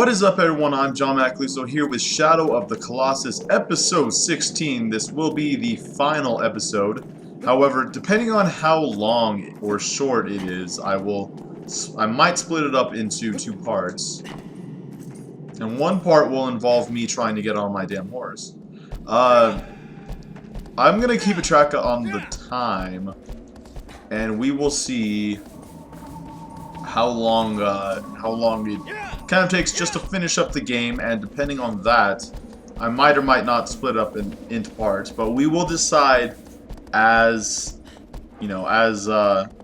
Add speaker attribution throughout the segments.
Speaker 1: What is up, everyone? I'm John Macluso here with Shadow of the Colossus, episode 16. This will be the final episode. However, depending on how long or short it is, I might split it up into two parts. And one part will involve me trying to get on my damn horse. I'm gonna keep a track on the time, and we will see how long it kind of takes just to finish up the game, and depending on that, I might or might not split up into parts, but we will decide as, you know, as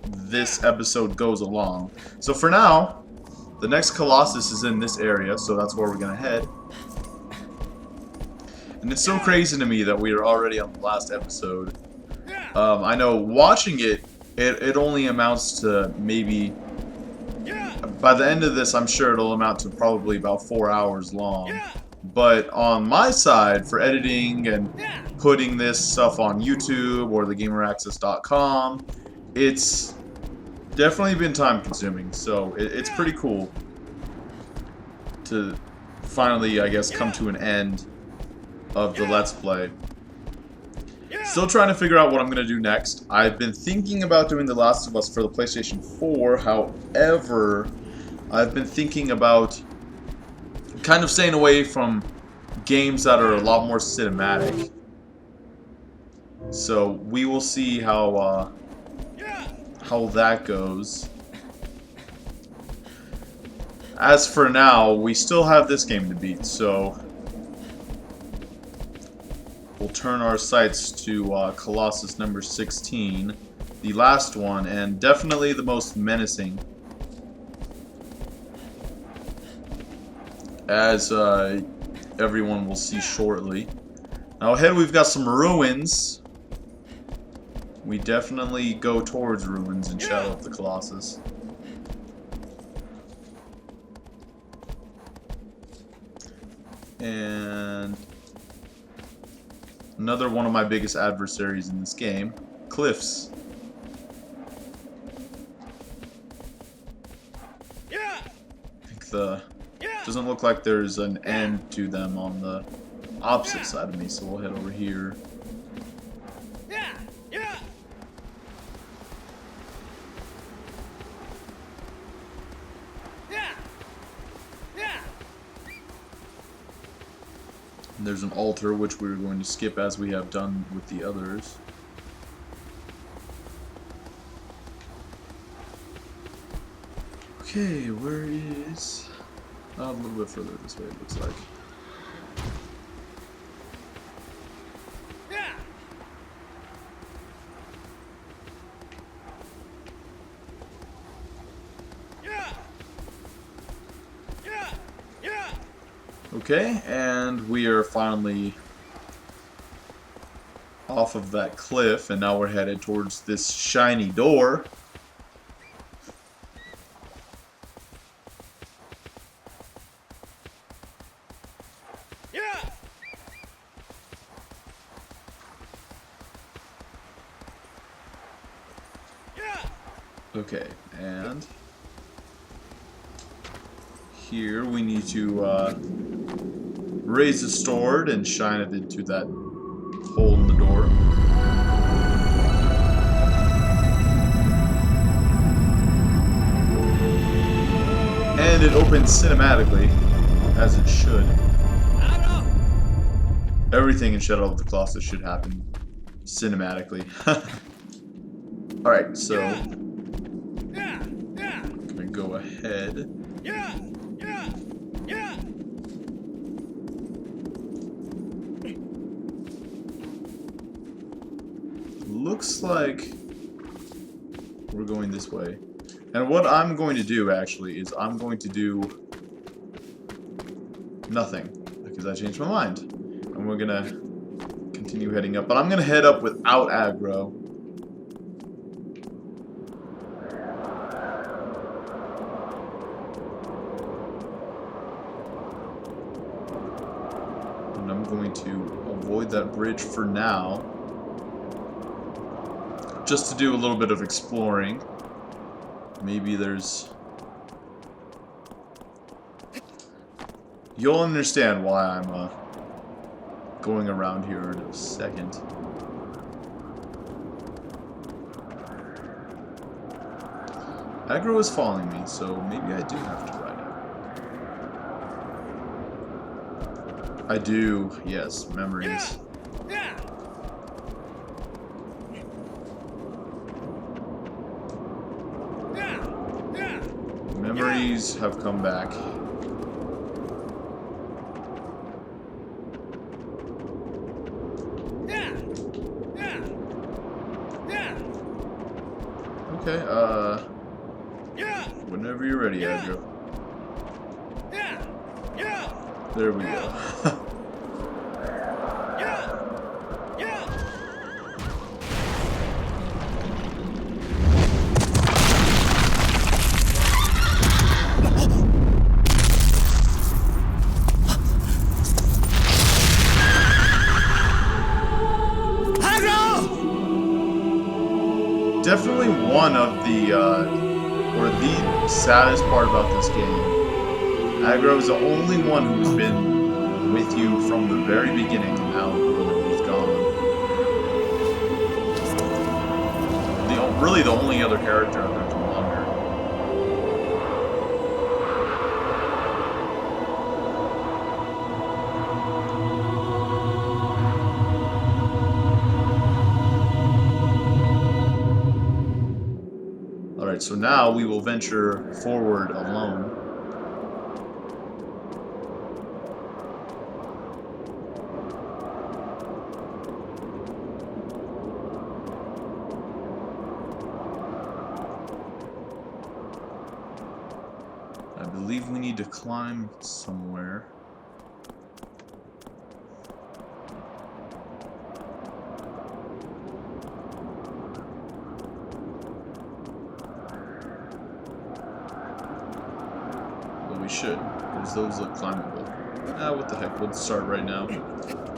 Speaker 1: this episode goes along. So for now, the next Colossus is in this area, so that's where we're gonna head. And it's so crazy to me that we are already on the last episode. I know watching it only amounts to maybe, by the end of this, I'm sure it'll amount to probably about 4 hours long. But on my side, for editing and putting this stuff on YouTube or thegameraccess.com, it's definitely been time consuming. So it's pretty cool to finally, I guess, come to an end of the Let's Play. Still trying to figure out what I'm going to do next. I've been thinking about doing The Last of Us for the PlayStation 4, however, I've been thinking about kind of staying away from games that are a lot more cinematic. So we will see how that goes. As for now, we still have this game to beat, so we'll turn our sights to Colossus number 16, the last one, and definitely the most menacing. As everyone will see shortly. Now ahead we've got some ruins. We definitely go towards ruins in Shadow of the Colossus. And another one of my biggest adversaries in this game, cliffs. I think doesn't look like there's an end to them on the opposite side of me, so we'll head over here. And there's an altar which we're going to skip as we have done with the others. Okay, where is... a little bit further this way, it looks like. Okay, and we are finally off of that cliff, and now we're headed towards this shiny door. Okay, and here we need to raise the sword and shine it into that hole in the door. And it opens cinematically, as it should. Everything in Shadow of the Colossus should happen cinematically. Alright, so I'm gonna go ahead. Looks like we're going this way. And what I'm going to do, actually, is I'm going to do nothing, because I changed my mind. And we're gonna continue heading up. But I'm gonna head up without aggro. And I'm going to avoid that bridge for now, just to do a little bit of exploring. Maybe there's You'll understand why I'm going around here in a second. Aggro is following me, so maybe I do have to ride out. I do, yes, memories. Memories have come back. Okay, whenever you're ready, Aggro. There we go. Definitely one of the, or the saddest part about this game. Aggro is the only one who's been with you from the very beginning, and now he's gone. Really the only other character I've been from longer. Alright, so now we will venture forward alone. I believe we need to climb somewhere. Well, we should, because those look climbable. Ah, what the heck, let's start right now.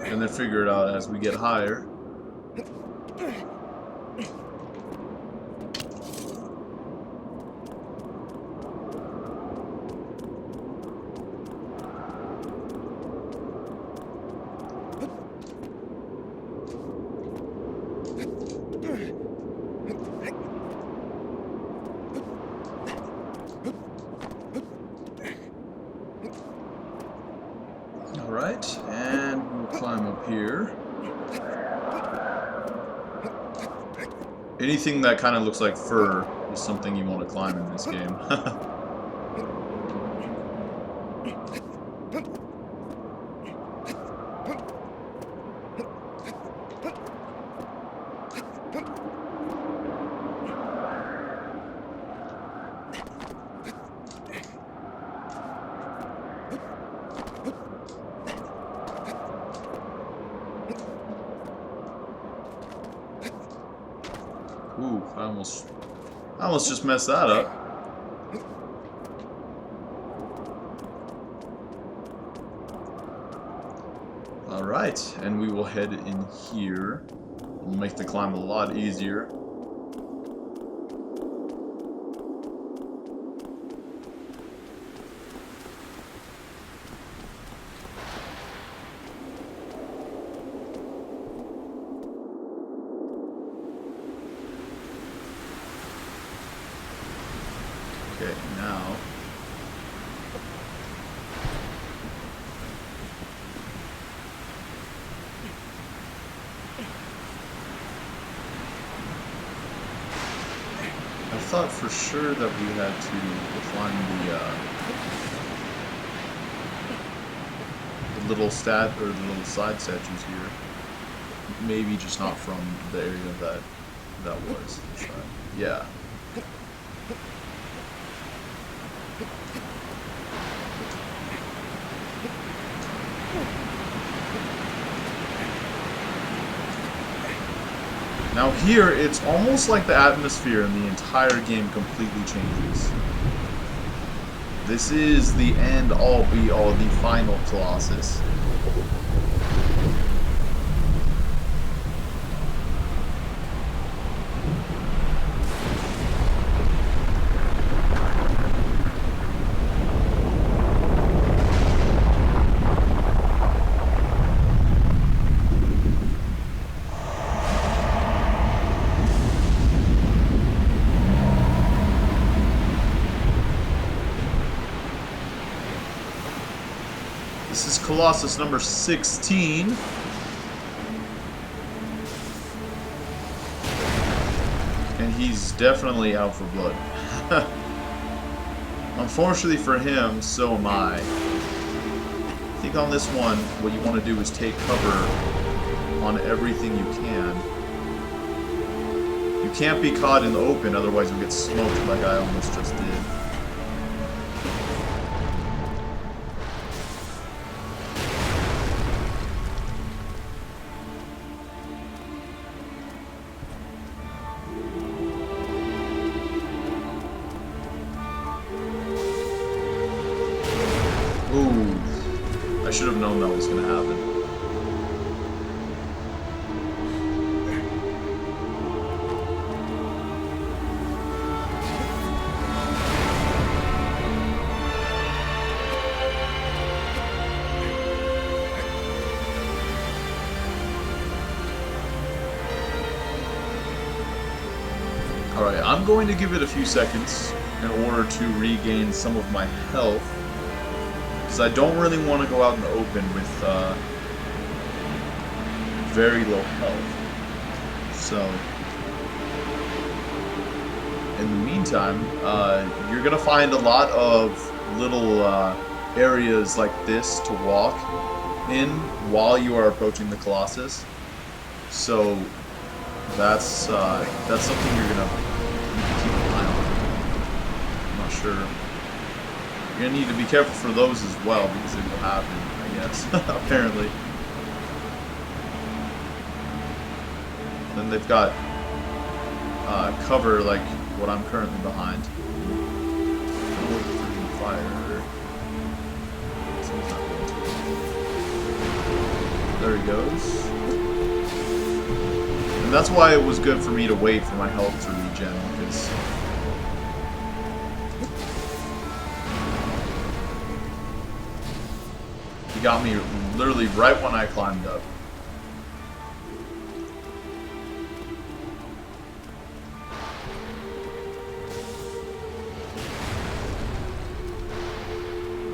Speaker 1: And then figure it out as we get higher. Alright, and we'll climb up here. Anything that kind of looks like fur is something you want to climb in this game. Ooh, I almost just messed that up. Alright, and we will head in here. We'll make the climb a lot easier. Okay, now I thought for sure that we had to climb the little side statues here. Maybe just not from the area that was. Yeah. Now here, it's almost like the atmosphere in the entire game completely changes. This is the end all be all, the final Colossus. Colossus number 16. And he's definitely out for blood. Unfortunately for him, so am I. I think on this one, what you want to do is take cover on everything you can. You can't be caught in the open, otherwise you'll get smoked like I almost just did. Ooh, I should have known that was going to happen. Alright, I'm going to give it a few seconds in order to regain some of my health. Because I don't really want to go out in the open with very low health. So, in the meantime, you're going to find a lot of little areas like this to walk in while you are approaching the Colossus. So, that's something you're going to need to keep an eye on. I'm not sure. You're going to need to be careful for those as well, because it will happen, I guess, apparently. Then they've got cover like what I'm currently behind. Fire. There he goes. And that's why it was good for me to wait for my health to regen, because he got me literally right when I climbed up.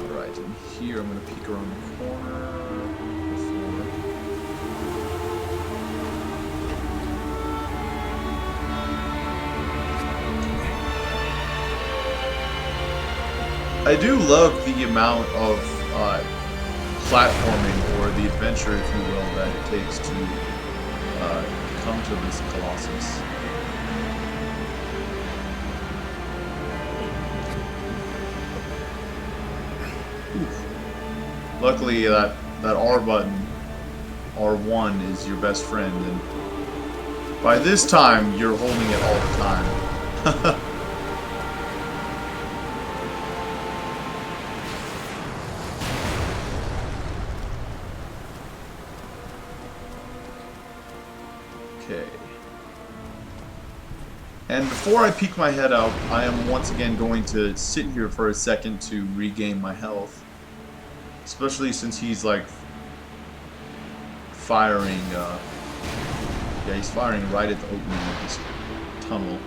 Speaker 1: Alright, and here I'm going to peek around the corner. I do love the amount of platforming, or the adventure, if you will, that it takes to come to this Colossus. Oof. Luckily, that R button, R1, is your best friend, and by this time, you're holding it all the time. Okay. And before I peek my head out, I am once again going to sit here for a second to regain my health. Especially since he's like firing, yeah, he's firing right at the opening of this tunnel.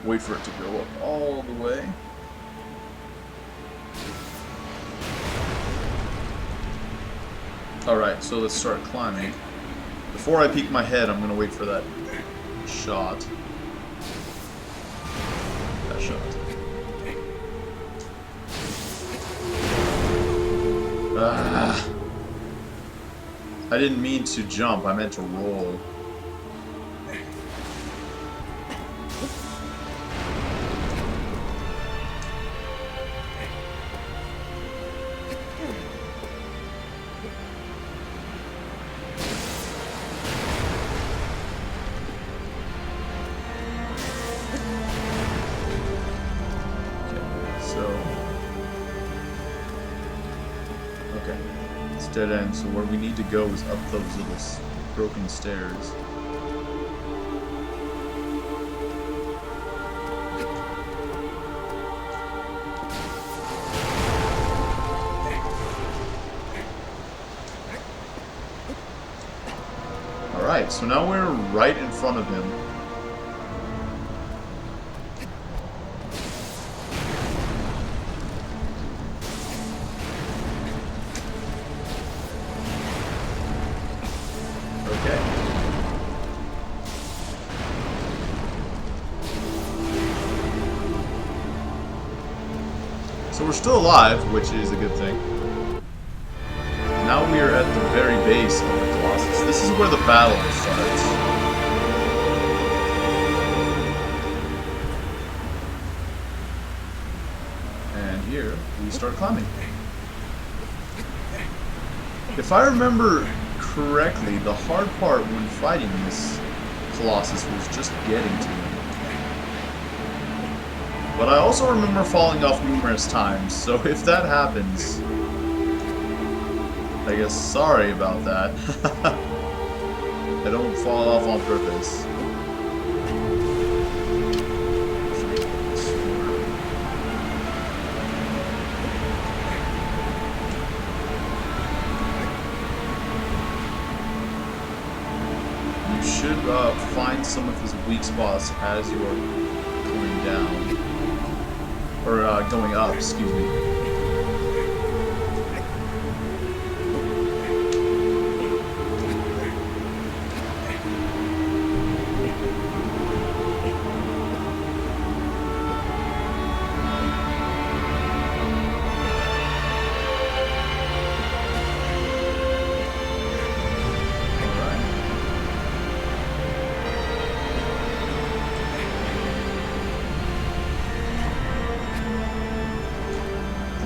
Speaker 1: Wait for it to go up all the way. Alright, so let's start climbing. Before I peek my head, I'm going to wait for that shot. That shot. Ah. I didn't mean to jump, I meant to roll. Okay, it's dead end, so where we need to go is up those little broken stairs. Alright, Alright, so now we're right in front of him. Okay. So we're still alive, which is a good thing. Now we are at the very base of the Colossus. This is where the battle starts. And here, we start climbing. If I remember correctly, the hard part when fighting this Colossus was just getting to him. But I also remember falling off numerous times, so if that happens, I guess sorry about that. I don't fall off on purpose. You should find some of his weak spots as you are going down. Or going up, excuse me.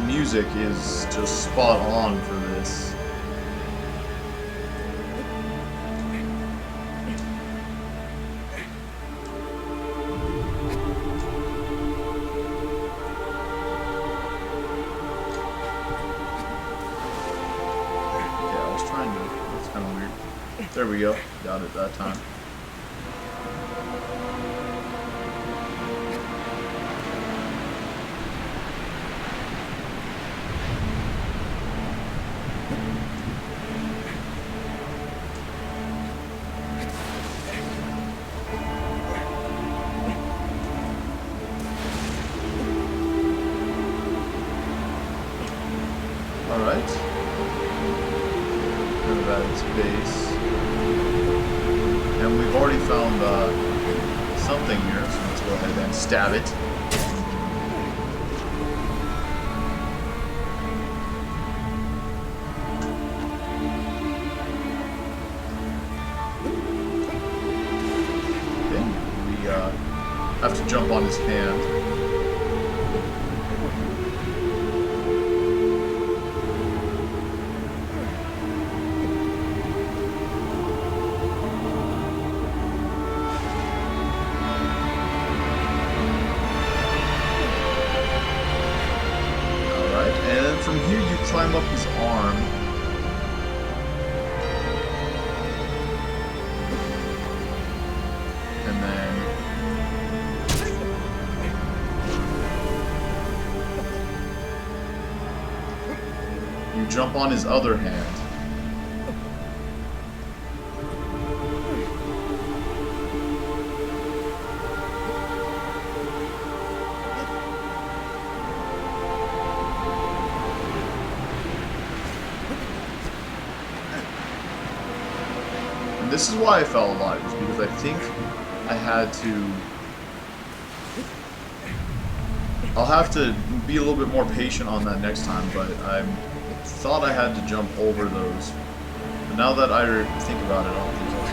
Speaker 1: Music is just spot on for this. Yeah, I was trying to. That's kind of weird. There we go. Got it that time. Alright. Kind of at its base. And we've already found something here, so let's go ahead and stab it. Okay, we have to jump on his hand. From here you climb up his arm. And then you jump on his other hand. This is why I fell alive, is because I think I had to... I'll have to be a little bit more patient on that next time, but I thought I had to jump over those. But now that I think about it, I don't think I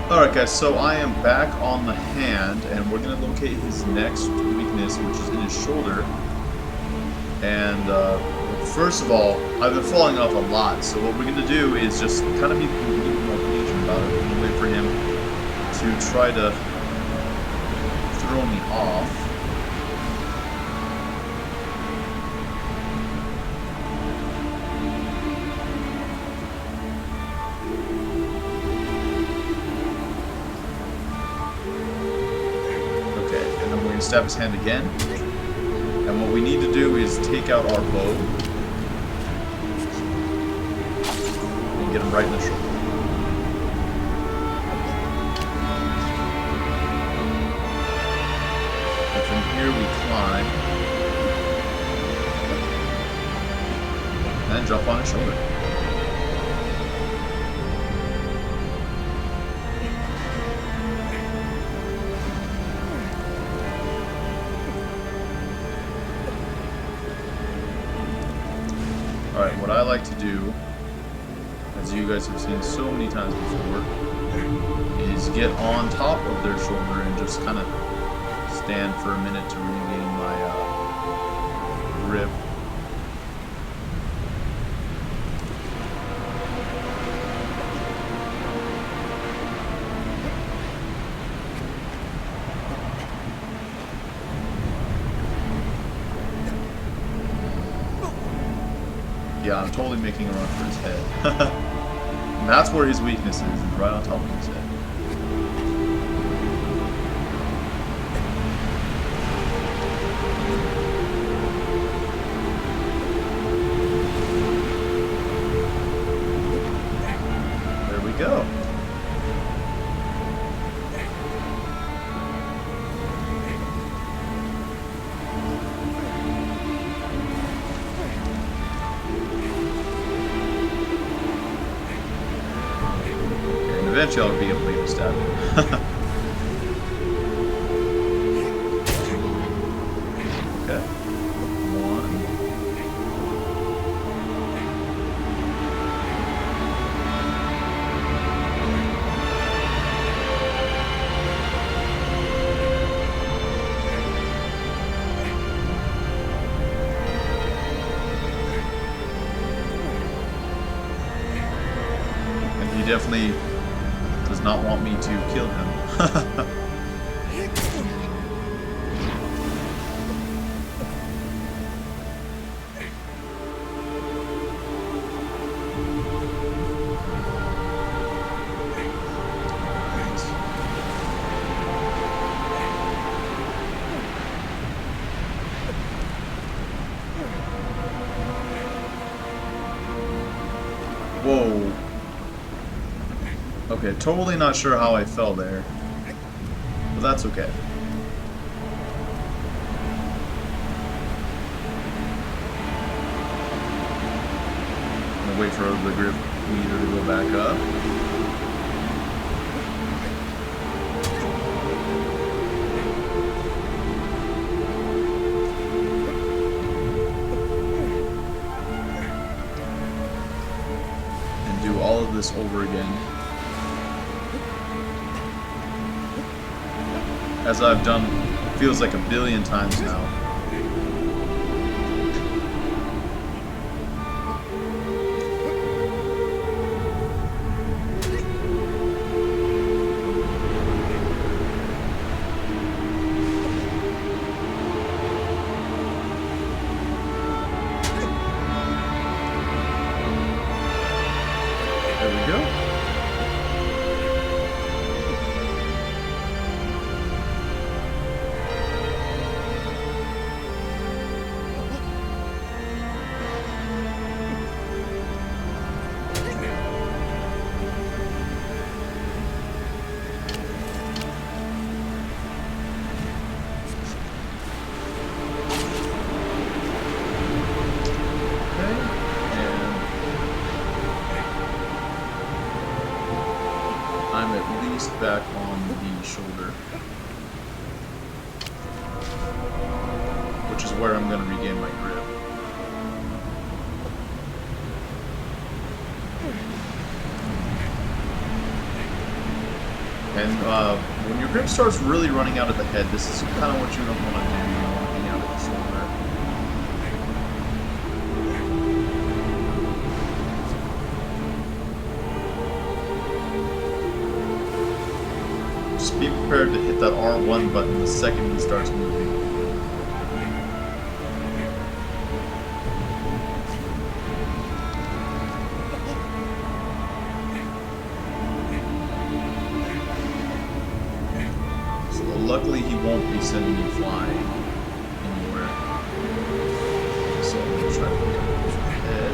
Speaker 1: can. Alright guys, so I am back on the hand, and we're going to locate his next weakness, which is in his shoulder. And, first of all, I've been falling off a lot, so what we're going to do is just kind of be a little more patient about it and wait for him to try to throw me off. Okay, and then we're going to stab his hand again. And what we need to do is take out our bow. get him right in the shoulder. And from here we climb. And then jump on his shoulder. Alright, what I like to do, as you guys have seen so many times before, is get on top of their shoulder and just kind of stand for a minute to regain my grip. Yeah, I'm totally making a run for his head. And that's where his weakness is right on top of his head. There we go. Eventually I'll be able to stab him. Okay. One. And he definitely does not want me to kill him. Whoa. Okay, totally not sure how I fell there. But that's okay. I'm gonna wait for the grip meter to go back up. And do all of this over again. As I've done, feels like a billion times now. There we go. I'm at least back on the shoulder, which is where I'm going to regain my grip. And when your grip starts really running out of the head, this is kind of what you don't want to do. You don't want to hang out of the shoulder. Just be prepared to hit that R1 button the second he starts moving. So luckily he won't be sending you flying anywhere. So I'm going to try to pick up his head.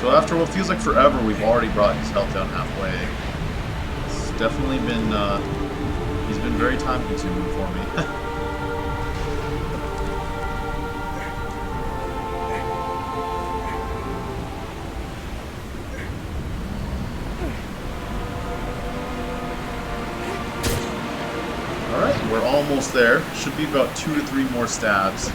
Speaker 1: So after what feels like forever, we've already brought his health down halfway. It's definitely been, he's been very time-consuming for me. Alright, we're almost there. Should be about 2 to 3 more stabs.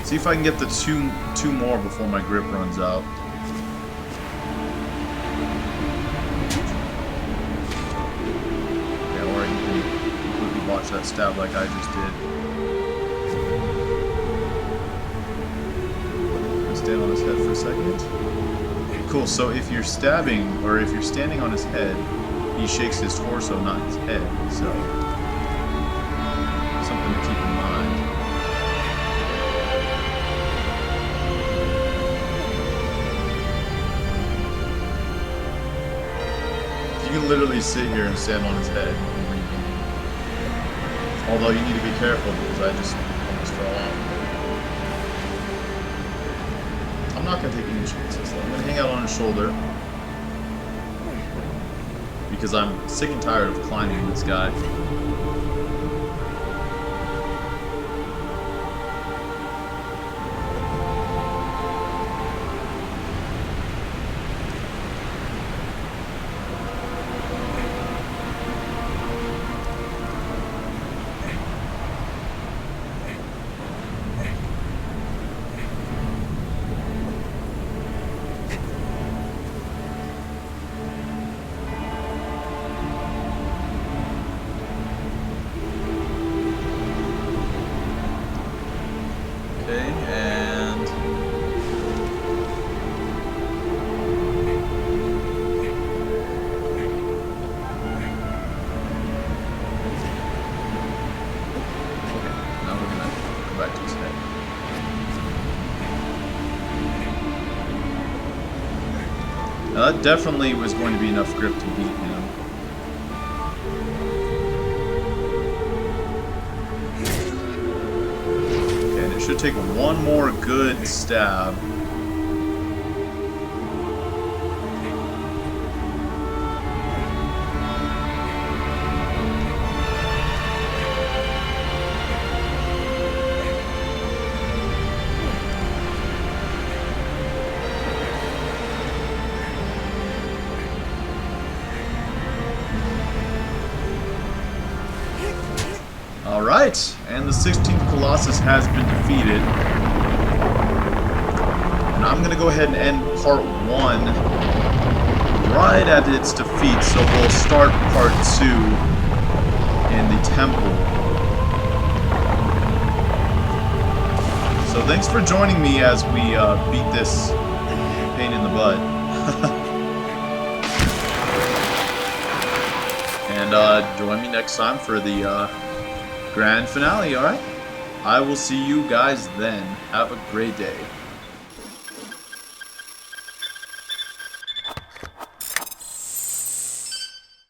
Speaker 1: See if I can get the two more before my grip runs out. Yeah, or you can completely watch that stab like I just did. Stand on his head for a second. Cool, so if you're stabbing, or if you're standing on his head, he shakes his torso, not his head, so something to keep in mind. You can literally sit here and stand on his head. Although you need to be careful because I just almost fell off. I'm not going to take any chances. I'm going to hang out on his shoulder. Because I'm sick and tired of climbing this guy. Now that definitely was going to be enough grip to beat him. Okay, and it should take one more good stab. Alright, and the 16th Colossus has been defeated. And I'm going to go ahead and end part 1 right at its defeat, so we'll start part 2 in the temple. So thanks for joining me as we beat this pain in the butt. And join me next time for the grand finale, alright? I will see you guys then. Have a great day.